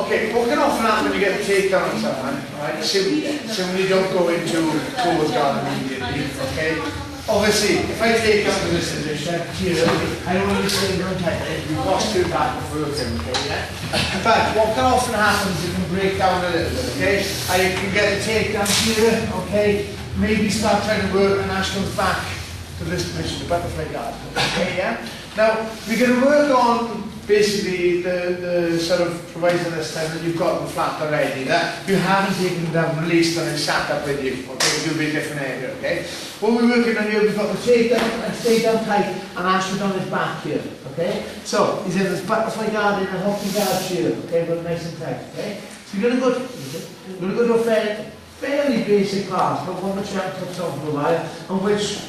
Okay, what can often happen when you get a takedown on someone, right? So when you don't go into close guard immediately, okay? Obviously, if I take down to this position here, I don't want to be staying down tightly. You've lost your back before you're in, okay? Yeah? But what can often happen is you can break down a little bit, okay? I can get a takedown here, okay? Maybe start trying to work and Ash comes back to this position, the butterfly guard, okay? Yeah? Now, we're going to work on basically the sort of provision this time that you've got them flat already, that you haven't taken them down, released them and sat up with you, okay? It will be a different area, okay? What we're working on here, we've got the take down and stay down tight and Ashford on his back here, okay? So, he's in this butterfly guard in a hockey guard here, okay? But nice and tight, okay? So you're going to go to a fairly basic class, but one which you haven't touched on for a while, and which,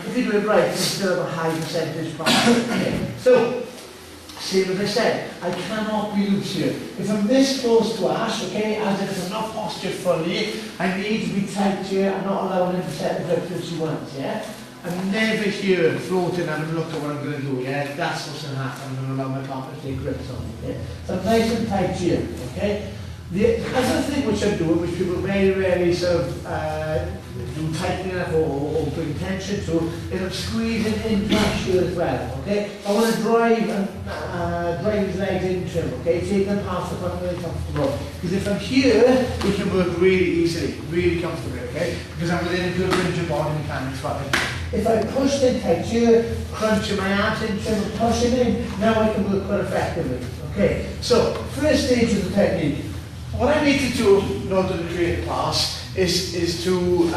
if you do it right, it's still a high percentage class, okay? So, see what I said, I cannot be loose here. If I'm this close to Ash, okay, as if I'm not postured fully, I need to be tight here and not allowing him to set the grip that she wants, yeah? I'm never here floating and look at what I'm going to do, yeah? That's what's going to happen. I'm going to allow my partner to take grips on me, okay? So I'm nice and tight here, okay? The other thing which I'm doing, which people very rarely sort of do tightening up or bring tension to, is I'm squeezing in pressure as well, okay? I want to drive his legs into him, okay? Take them past the front really comfortable. Because if I'm here, we can work really easily, really comfortably, okay? Because I'm within a good range of body mechanics for it. If I push in tight here, crunching my arms into him and pushing in, now I can work quite effectively, okay? So, first stage of the technique. What I need to do in order to create a pass is to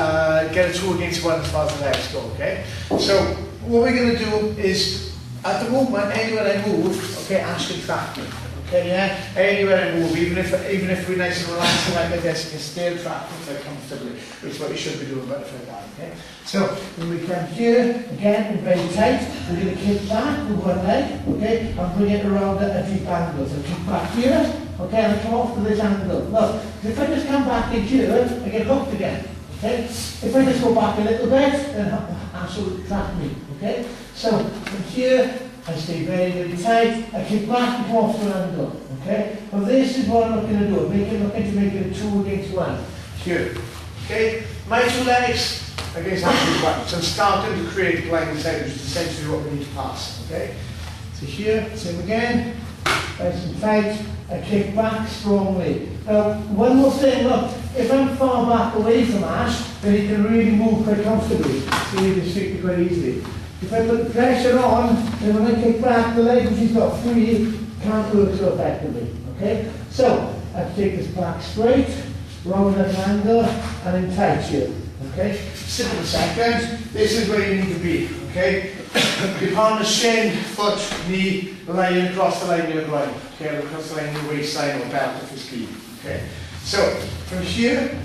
get a 2 against 1 as far as the legs go, okay? So what we're going to do is, at the moment, anywhere I move, okay, Ash can track me, okay, yeah? Anywhere I move, even if we're nice and relaxed like this, you can still track me quite comfortably, which is what you should be doing butterfly guard, okay? So when we come here, again, we're very tight, we're going to kick back with one leg, okay, and bring it around at a deep angle. So kick back here, okay, and come off to this angle. Look, if I just come back in here, I get hooked again, okay? If I just go back a little bit, then Ash will track me, okay? So from here, I stay very, very tight, I kick back and come off to an angle, okay? Well, this is what I'm looking to do. Looking to make it a 2 against 1. Here, okay? My 2 legs against Ash's back. So I'm starting to create blind side, which is essentially what we need to pass, okay? So here, same again, nice and tight. I kick back strongly. Now, one more thing, look, if I'm far back away from Ash, then he can really move quite comfortably. See, he can sweep me quite easily. If I put pressure on, then when I kick back, the leg which he's got free can't work so effectively. Okay? So, I take this back straight, round at an angle, and in tight here. Okay? Sit for a second. This is where you need to be. Okay? Your partner's shin, foot, knee, lying across the line of your groin. Okay? Across the line of your waistline or belt if it's key. Okay? So, from here,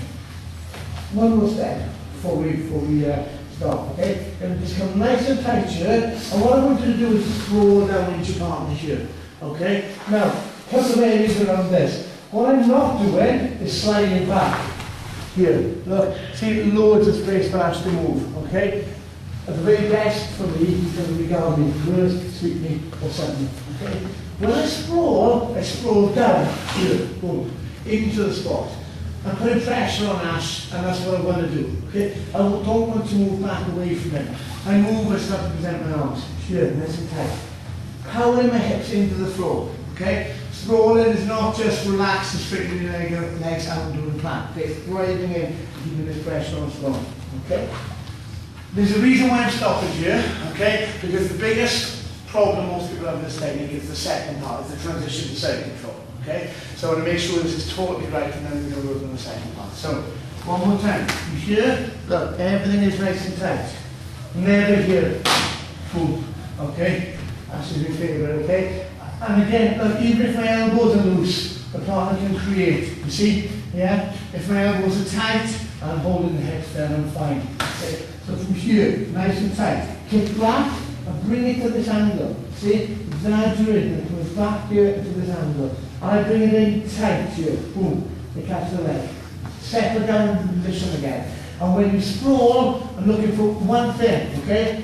one more step before we stop. Okay? Going to just come nice and tight here. And what I want you to do is throw down into your partner here. Okay? Now, a couple of areas around this. What I'm not doing is sliding back. Here, look, see loads of space for Ash to move, okay? At the very best for me, he's going to regard me first, sweep me, or something, okay? When I sprawl down, here, boom, into the spot. I'm putting pressure on Ash, and that's what I want to do, okay? I don't want to move back away from him. I move, I start to present my arms, here, nice and tight. Powering my hips into the floor, okay? Sprawling is not just relax and straightening your legs out and doing plank. It's driving in, keeping this pressure on strong. Okay? There's a reason why I'm stopping here, okay? Because the biggest problem most people have in this technique is the second part, is the transition to side control. Okay? So I want to make sure this is totally right and then we're going to work on the second part. So, one more time. You here, look, everything is nice and tight. Never here. Boom. Okay? That's your favourite, okay? And again, look, even if my elbows are loose, the partner can create. You see? Yeah? If my elbows are tight, I'm holding the hips there and I'm fine. Okay? So from here, nice and tight. Kick back and bring it to this angle. See? Exaggerate and it comes back here to this angle. And I bring it in tight here. Boom. You catch the leg. Settle down into position again. And when you sprawl, I'm looking for one thing, okay?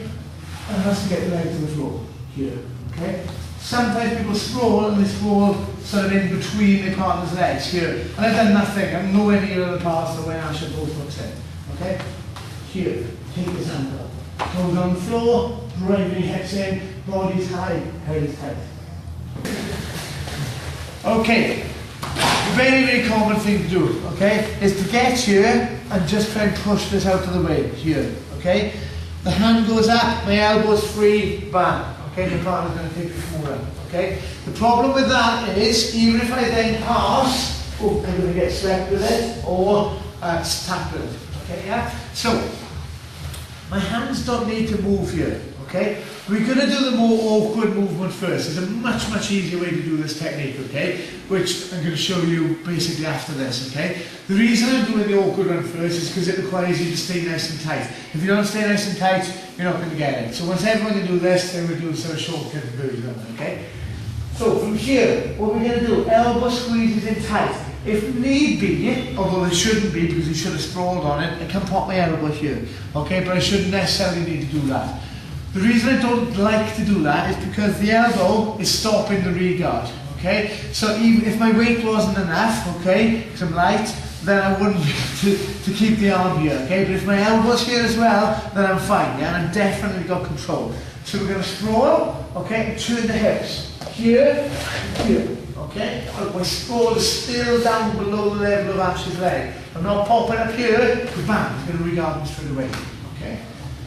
And that's to get the leg to the floor. Here. Okay? Sometimes people sprawl and they sprawl sort of in between their partner's legs here. And I've done nothing. I'm nowhere near the parts of where I should both hooks in. Okay? Here, take this ankle. Toes on the floor, driving your hips in, body's high, head is tight. Okay. A very, very common thing to do, okay, is to get here and just try and push this out of the way, here, okay? The hand goes up, my elbow's free, bang, okay, my partner's going to take the floor out, okay? The problem with that is, even if I then pass, oh, I'm going to get swept with it, or tap with it, okay, yeah? So, my hands don't need to move here, okay? We're going to do the more awkward movement first. There's a much, much easier way to do this technique, okay? Which I'm going to show you basically after this, okay? The reason I'm doing the awkward one first is because it requires you to stay nice and tight. If you don't stay nice and tight, you're not going to get it. So once everyone can do this, then we'll do sort of shortcut version of it, okay? So from here, what we're going to do, elbow squeezes in tight. If need be, although they shouldn't be because you should have sprawled on it, I can pop my elbow here, okay? But I shouldn't necessarily need to do that. The reason I don't like to do that is because the elbow is stopping the rear guard, okay? So even if my weight wasn't enough, okay, because I'm light, then I wouldn't be able to keep the arm here, okay? But if my elbow's here as well, then I'm fine, yeah? And I've definitely got control. So we're going to sprawl, okay, and turn the hips. Here, here, okay? My sprawl is still down below the level of Ash's leg. I'm not popping up here, because bam, it's going to regard me straight away, okay?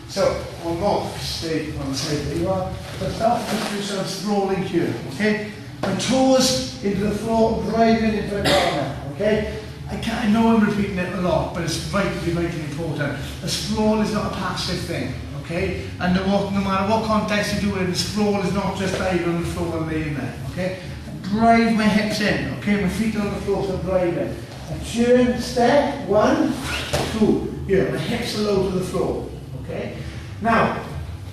So, one more, stay on the side there you are. Let's start, just do some sprawling here, okay? My toes into the floor, driving into the corner, okay? I know I'm repeating it a lot, but it's vitally, vitally important. A sprawl is not a passive thing, okay? And no matter what context you do it, the sprawl is not just lying on the floor and laying there, okay? I drive my hips in, okay? My feet are on the floor, so I'm driving. I turn, step, 1, 2. Here, my hips are low to the floor. Okay? Now,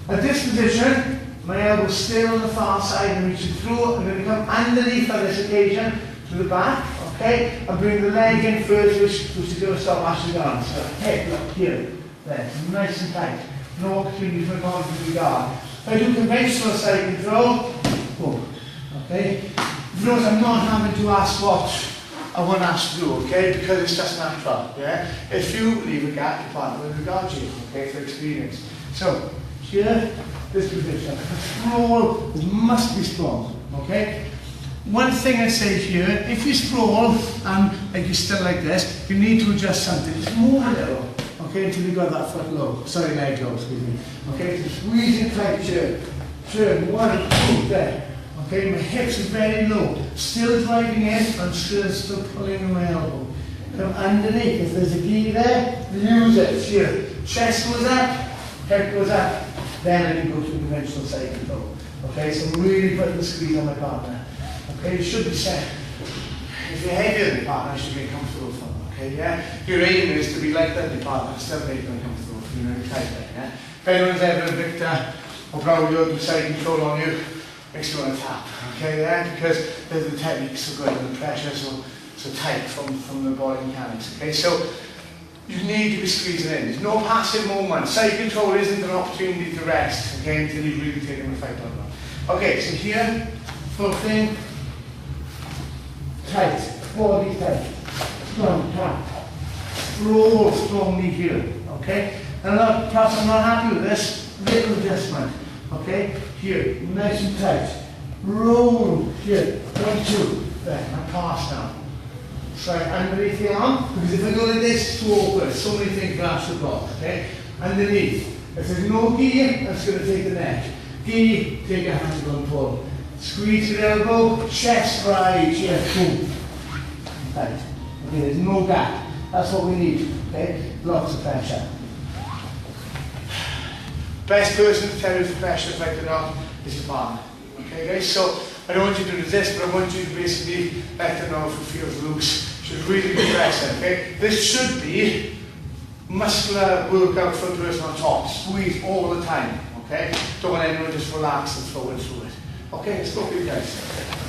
at this position, my elbow's still on the far side and reaching through. I'm going to come underneath on this occasion to the back, okay? And bring the leg in first, which is going to stop Ash's arms. So, head look here, there, nice and tight. No opportunity for conflict with guard. If I do conventional side control, boom, okay? You notice I'm not having to ask what I want Ash to do, okay? Because it's just natural, yeah? If you leave a gap, your partner will regard you, okay, for experience. So, here, this position. Sprawl must be strong, okay? One thing I say here, if you sprawl and like you're still like this, you need to adjust something. Just move a little, okay, until you got that foot low. Sorry, leg low, excuse me. Okay, so squeeze it tight, turn, 1, 2, there. Okay, my hips are very low, still driving in, and still pulling on my elbow. Come underneath, if there's a key there, use it, here. Chest goes up, head goes up, then I can go to conventional side control. Okay, so I'm really putting the squeeze on my partner. Okay, you should be set. If you're heavier than your partner, you should be comfortable for them. Okay, yeah? Your aim is to be lighter than your partner, still make them comfortable, you know, tight there, yeah? If anyone's ever a Victor or Braulio side control on you, makes you want to tap, okay, yeah? Because the technique's so good and the pressure so tight from the body mechanics, okay? So you need to be squeezing in. There's no passive movement. Side control isn't an opportunity to rest, okay, until you've really taken the fight on them. Okay, so here, foot thing, tight, body tight, strong, tap, roll strongly here, okay? And perhaps I'm not happy with this, little adjustment. Okay, here, nice and tight. Roll, here, 1, 2, there, and pass down. Try underneath the arm, because if I go like this, it's too awkward. So many things grasp the block, okay? Underneath. If there's no gi, that's going to take the neck. Gi, take a hand and pull. Squeeze your elbow, chest right, here, boom. Tight. Okay, there's no gap. That's what we need, okay? Lots of pressure. Best person to tell you if the pressure is right or not is your partner. Okay guys, so I don't want you to resist, but I want you to basically let them know if it feels loose. Should really be pressing, okay? This should be muscular workout for the person on top. Squeeze all the time, okay? Don't want anyone to just relax and throw it through it. Okay, let's go for you guys.